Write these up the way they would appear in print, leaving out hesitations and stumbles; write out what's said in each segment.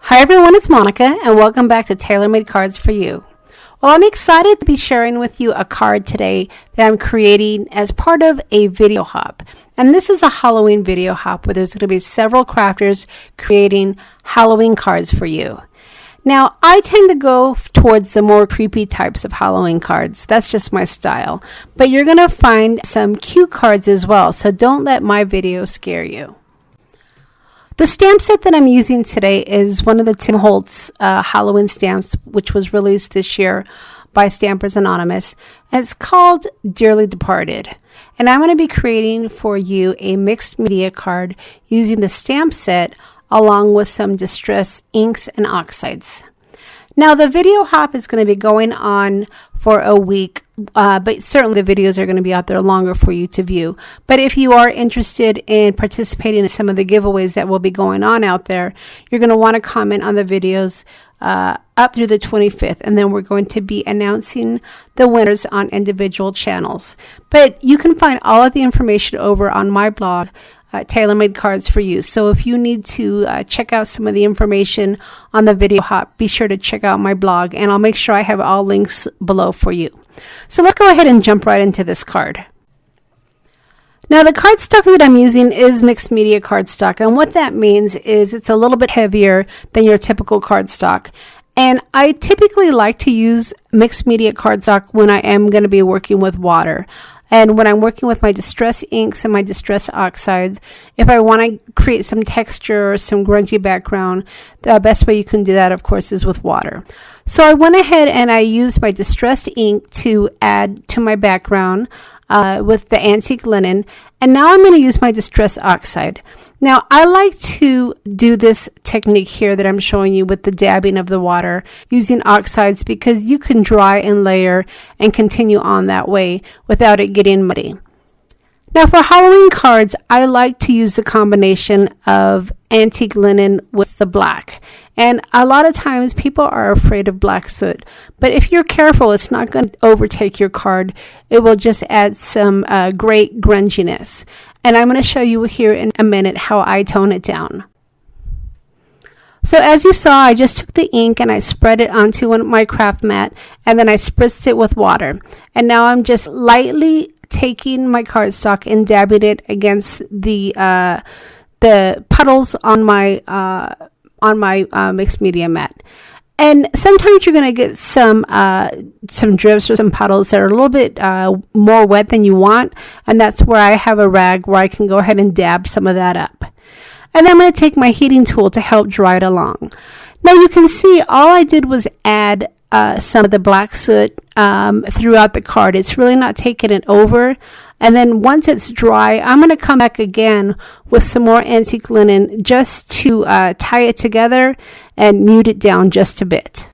Hi everyone, it's Monica and welcome back to Tailor-Made Cards for You. Well, I'm excited to be sharing with you a card today that I'm creating as part of a video hop. And this is a Halloween video hop where there's going to be several crafters creating Halloween cards for you. Now, I tend to go towards the more creepy types of Halloween cards. That's just my style. But you're going to find some cute cards as well, so don't let my video scare you. The stamp set that I'm using today is one of the Tim Holtz Halloween stamps, which was released this year by Stampers Anonymous. And it's called Dearly Departed. And I'm going to be creating for you a mixed media card using the stamp set along with some distress inks and oxides. Now, the video hop is going to be going on for a week, but certainly the videos are going to be out there longer for you to view. But if you are interested in participating in some of the giveaways that will be going on out there, you're going to want to comment on the videos up through the 25th, and then we're going to be announcing the winners on individual channels. But you can find all of the information over on my blog, Tailor-Made Cards for You. So if you need to check out some of the information on the video hop, be sure to check out my blog, and I'll make sure I have all links below for you. So let's go ahead and jump right into this card. Now, the cardstock that I'm using is mixed media cardstock, and what that means is it's a little bit heavier than your typical cardstock. And I typically like to use mixed media cardstock when I am going to be working with water. And when I'm working with my distress inks and my distress oxides, if I want to create some texture or some grungy background, the best way you can do that, of course, is with water. So I went ahead and I used my distressed ink to add to my background with the antique linen. And now I'm going to use my distress oxide. Now, I like to do this technique here that I'm showing you with the dabbing of the water using oxides because you can dry and layer and continue on that way without it getting muddy. Now, for Halloween cards, I like to use the combination of antique linen with the black. And a lot of times people are afraid of black soot. But if you're careful, it's not going to overtake your card. It will just add some great grunginess. And I'm going to show you here in a minute how I tone it down. So as you saw, I just took the ink and I spread it onto my craft mat, and then I spritzed it with water. And now I'm just lightly taking my cardstock and dabbing it against the puddles on my mixed media mat. And sometimes you're going to get some drips or some puddles that are a little bit more wet than you want, and that's where I have a rag where I can go ahead and dab some of that up. And then I'm going to take my heating tool to help dry it along. Now you can see all I did was add some of the black soot throughout the card. It's really not taking it over. And then once it's dry, I'm going to come back again with some more antique linen just to tie it together and mute it down just a bit.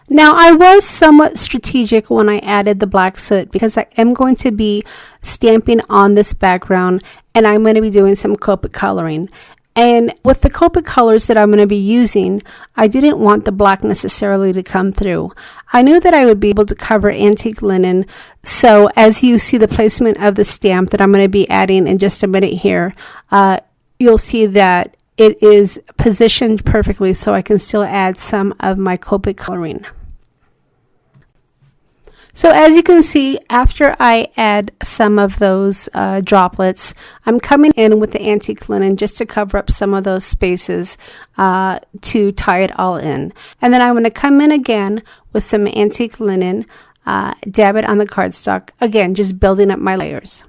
Now, I was somewhat strategic when I added the black soot because I am going to be stamping on this background, and I'm going to be doing some Copic coloring. And with the Copic colors that I'm going to be using, I didn't want the black necessarily to come through. I knew that I would be able to cover antique linen. So as you see the placement of the stamp that I'm going to be adding in just a minute here, you'll see that it is positioned perfectly so I can still add some of my Copic coloring. So as you can see, after I add some of those droplets, I'm coming in with the antique linen just to cover up some of those spaces to tie it all in. And then I'm going to come in again with some antique linen, dab it on the cardstock, again, just building up my layers.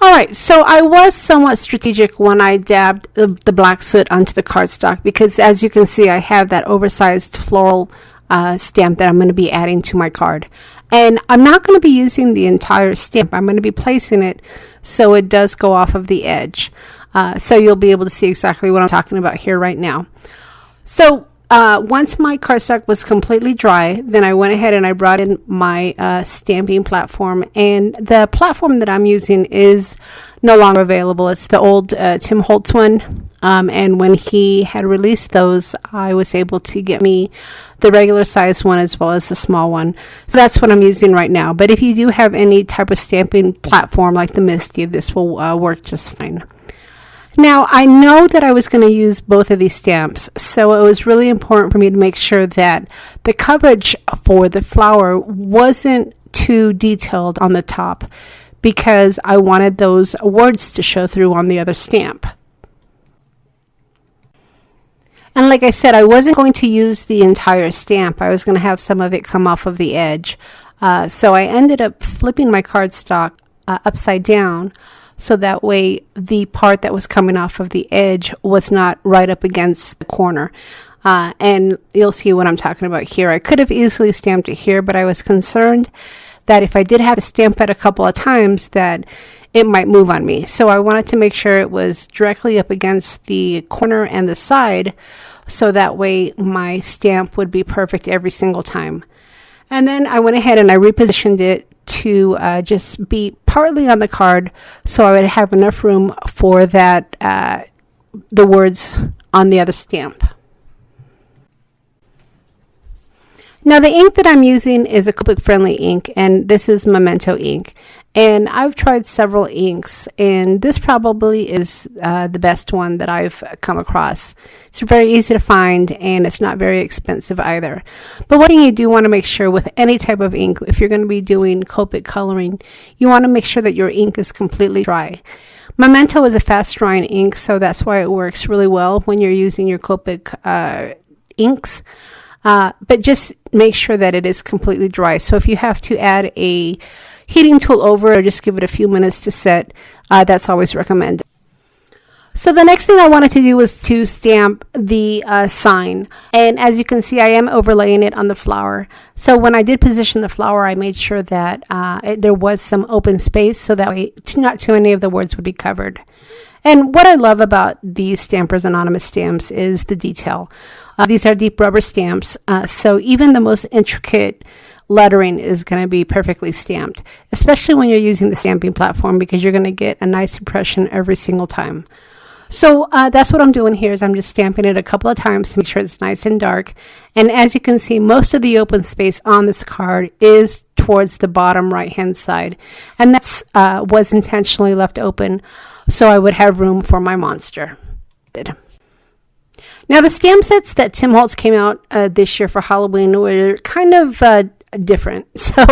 Alright, so I was somewhat strategic when I dabbed the black soot onto the cardstock because as you can see, I have that oversized floral stamp that I'm going to be adding to my card. And I'm not going to be using the entire stamp. I'm going to be placing it so it does go off of the edge. So you'll be able to see exactly what I'm talking about here right now. So once my cardstock was completely dry, then I went ahead and I brought in my stamping platform. And the platform that I'm using is no longer available. It's the old Tim Holtz one. And when he had released those, I was able to get me the regular size one as well as the small one. So that's what I'm using right now. But if you do have any type of stamping platform like the Misty, this will work just fine. Now, I know that I was going to use both of these stamps, so it was really important for me to make sure that the coverage for the flower wasn't too detailed on the top, because I wanted those words to show through on the other stamp. And like I said, I wasn't going to use the entire stamp. I was going to have some of it come off of the edge. So I ended up flipping my cardstock upside down, so that way the part that was coming off of the edge was not right up against the corner. And you'll see what I'm talking about here. I could have easily stamped it here, but I was concerned that if I did have to stamp it a couple of times, that it might move on me. So I wanted to make sure it was directly up against the corner and the side, so that way my stamp would be perfect every single time. And then I went ahead and I repositioned it to just be partly on the card, so I would have enough room for that the words on the other stamp. Now, the ink that I'm using is a Copic friendly ink, and this is Memento ink. And I've tried several inks, and this probably is the best one that I've come across. It's very easy to find, and it's not very expensive either. But one thing you do want to make sure with any type of ink, if you're going to be doing Copic coloring, you want to make sure that your ink is completely dry. Memento is a fast drying ink, so that's why it works really well when you're using your Copic inks. But just make sure that it is completely dry. So if you have to add a heating tool over, or just give it a few minutes to set, that's always recommended. So the next thing I wanted to do was to stamp the sign. And as you can see, I am overlaying it on the flower. So when I did position the flower, I made sure that there was some open space, so that way not too many of the words would be covered. And what I love about these Stampers Anonymous stamps is the detail. These are deep rubber stamps, so even the most intricate lettering is going to be perfectly stamped, especially when you're using the stamping platform, because you're going to get a nice impression every single time. So that's what I'm doing here, is I'm just stamping it a couple of times to make sure it's nice and dark. And as you can see, most of the open space on this card is towards the bottom right hand side, and that's was intentionally left open so I would have room for my monster. Now, the stamp sets that Tim Holtz came out this year for Halloween were kind of different. So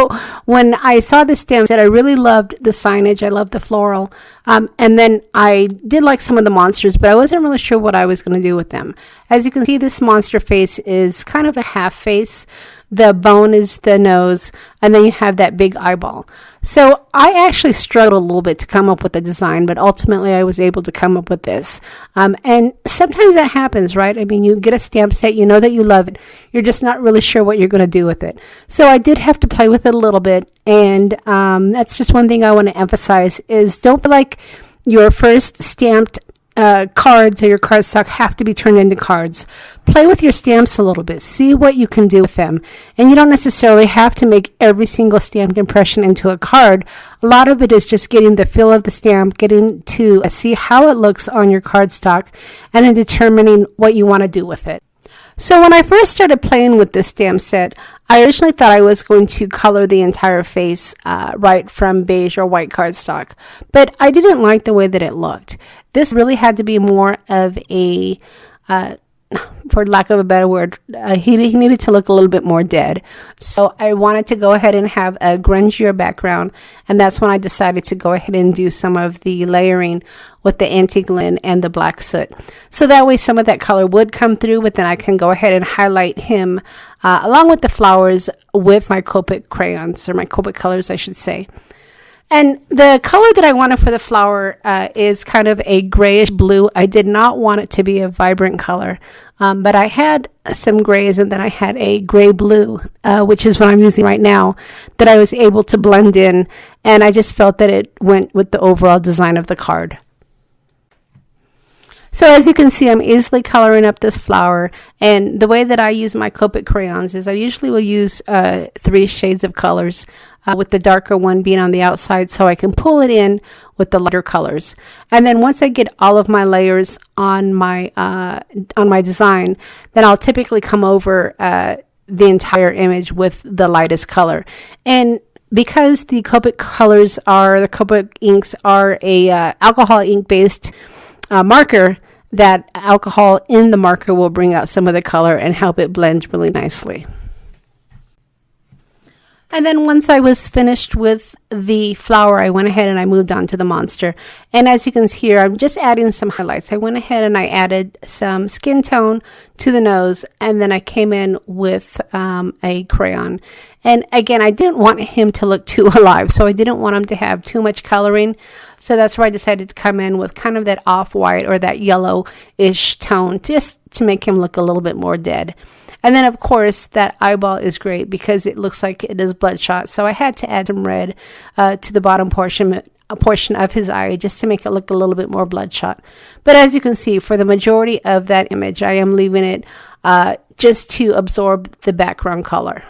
when I saw this stamp set, I really loved the signage. I loved the floral. And then I did like some of the monsters, but I wasn't really sure what I was going to do with them. As you can see, this monster face is kind of a half face. The bone is the nose, and then you have that big eyeball. So I actually struggled a little bit to come up with a design, but ultimately I was able to come up with this. And sometimes that happens, right? I mean, you get a stamp set, you know that you love it. You're just not really sure what you're going to do with it. So I did have to play with it a little bit. And that's just one thing I want to emphasize, is don't feel like your first stamped cards or your cardstock have to be turned into cards. Play with your stamps a little bit. See what you can do with them. And you don't necessarily have to make every single stamped impression into a card. A lot of it is just getting the feel of the stamp, getting to see how it looks on your cardstock, and then determining what you want to do with it. So when I first started playing with this stamp set, I originally thought I was going to color the entire face right from beige or white cardstock, but I didn't like the way that it looked. This really had to be more of a, for lack of a better word, he needed to look a little bit more dead. So I wanted to go ahead and have a grungier background, and that's when I decided to go ahead and do some of the layering with the antique linen and the black soot. So that way some of that color would come through, but then I can go ahead and highlight him along with the flowers with my Copic crayons, or my Copic colors, I should say. And the color that I wanted for the flower is kind of a grayish blue. I did not want it to be a vibrant color, but I had some grays, and then I had a gray blue, which is what I'm using right now, that I was able to blend in, and I just felt that it went with the overall design of the card. So as you can see, I'm easily coloring up this flower, and the way that I use my Copic crayons is I usually will use 3 shades of colors, with the darker one being on the outside, so I can pull it in with the lighter colors. And then once I get all of my layers on my design, then I'll typically come over the entire image with the lightest color. And because the Copic inks are a alcohol ink based marker, that alcohol in the marker will bring out some of the color and help it blend really nicely. And then once I was finished with the flower, I went ahead and I moved on to the monster. And as you can see here, I'm just adding some highlights. I went ahead and I added some skin tone to the nose, and then I came in with a crayon. And again, I didn't want him to look too alive, so I didn't want him to have too much coloring. So that's where I decided to come in with kind of that off-white or that yellow-ish tone, just to make him look a little bit more dead. And then, of course, that eyeball is great because it looks like it is bloodshot. So I had to add some red to the bottom portion of his eye just to make it look a little bit more bloodshot. But as you can see, for the majority of that image, I am leaving it just to absorb the background color.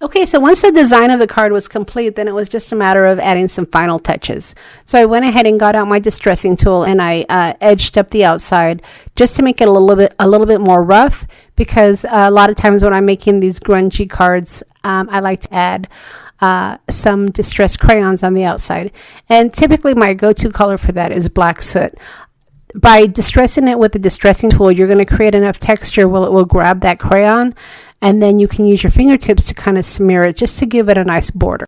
Okay, so once the design of the card was complete, then it was just a matter of adding some final touches. So I went ahead and got out my distressing tool and I edged up the outside just to make it a little bit more rough, because a lot of times when I'm making these grungy cards, I like to add some distressed crayons on the outside. And typically my go-to color for that is black soot. By distressing it with the distressing tool, you're going to create enough texture where it will grab that crayon, and then you can use your fingertips to kind of smear it just to give it a nice border.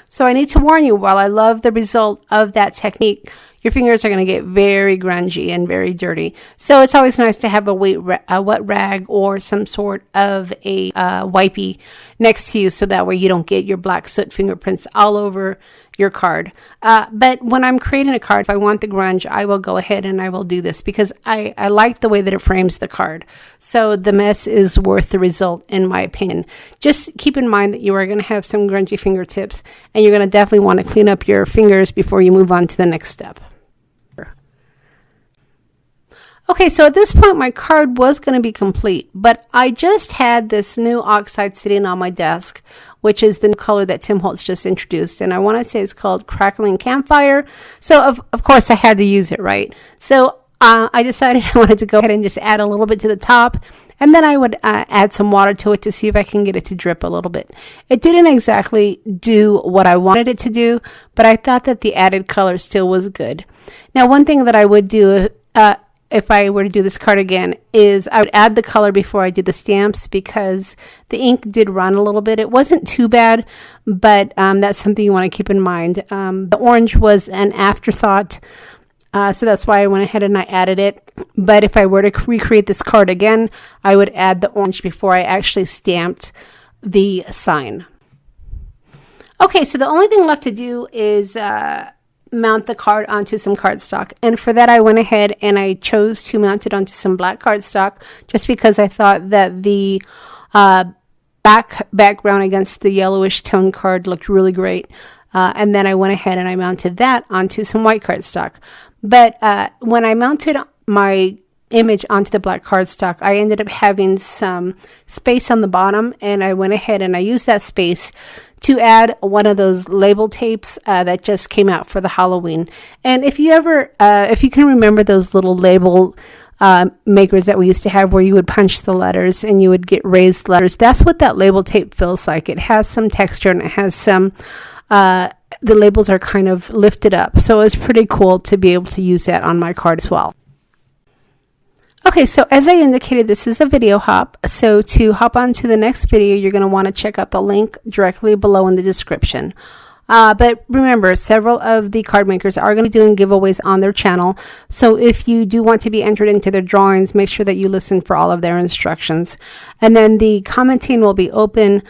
So I need to warn you, while I love the result of that technique, your fingers are going to get very grungy and very dirty. So it's always nice to have a wet rag or some sort of a wipey next to you, so that way you don't get your black soot fingerprints all over your card. But when I'm creating a card, if I want the grunge, I will go ahead and I will do this because I like the way that it frames the card. So the mess is worth the result, in my opinion. Just keep in mind that you are going to have some grungy fingertips, and you're going to definitely want to clean up your fingers before you move on to the next step. Okay, so at this point, my card was going to be complete, but I just had this new Oxide sitting on my desk, which is the new color that Tim Holtz just introduced. And I want to say it's called Crackling Campfire. So, of course, I had to use it, right? So I decided I wanted to go ahead and just add a little bit to the top. And then I would add some water to it to see if I can get it to drip a little bit. It didn't exactly do what I wanted it to do, but I thought that the added color still was good. Now, one thing that I would do if I were to do this card again is I would add the color before I do the stamps, because the ink did run a little bit. It wasn't too bad, but that's something you want to keep in mind. The orange was an afterthought, so that's why I went ahead and I added it. But if I were to recreate this card again, I would add the orange before I actually stamped the sign. Okay, so the only thing left to do is mount the card onto some cardstock, and for that I went ahead and I chose to mount it onto some black cardstock just because I thought that the background against the yellowish tone card looked really great, and then I went ahead and I mounted that onto some white cardstock. But when I mounted my image onto the black cardstock, I ended up having some space on the bottom, and I went ahead and I used that space to add one of those label tapes that just came out for the Halloween. And if you can remember those little label makers that we used to have where you would punch the letters and you would get raised letters, that's what that label tape feels like. It has some texture and it has some, the labels are kind of lifted up. So it's pretty cool to be able to use that on my card as well. Okay, so as I indicated, this is a video hop. So to hop on to the next video, you're going to want to check out the link directly below in the description. But remember, several of the card makers are going to be doing giveaways on their channel. So if you do want to be entered into their drawings, make sure that you listen for all of their instructions. And then the commenting will be open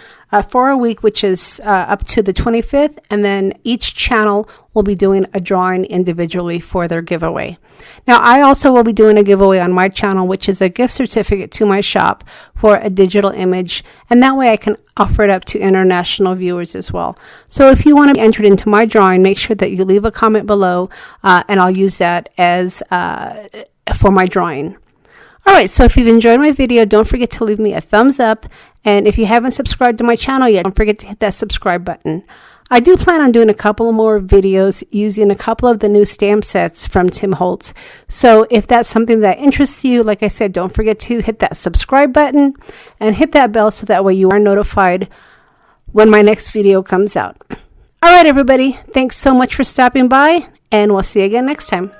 for a week, which is up to the 25th. And then each channel will be doing a drawing individually for their giveaway. Now, I also will be doing a giveaway on my channel, which is a gift certificate to my shop for a digital image. And that way I can offer it up to international viewers as well. So if you want to be entered into my drawing, make sure that you leave a comment below and I'll use that as for my drawing. All right, so if you've enjoyed my video, don't forget to leave me a thumbs up. And if you haven't subscribed to my channel yet, don't forget to hit that subscribe button. I do plan on doing a couple more videos using a couple of the new stamp sets from Tim Holtz. So if that's something that interests you, like I said, don't forget to hit that subscribe button and hit that bell so that way you are notified when my next video comes out. All right, everybody, thanks so much for stopping by, and we'll see you again next time.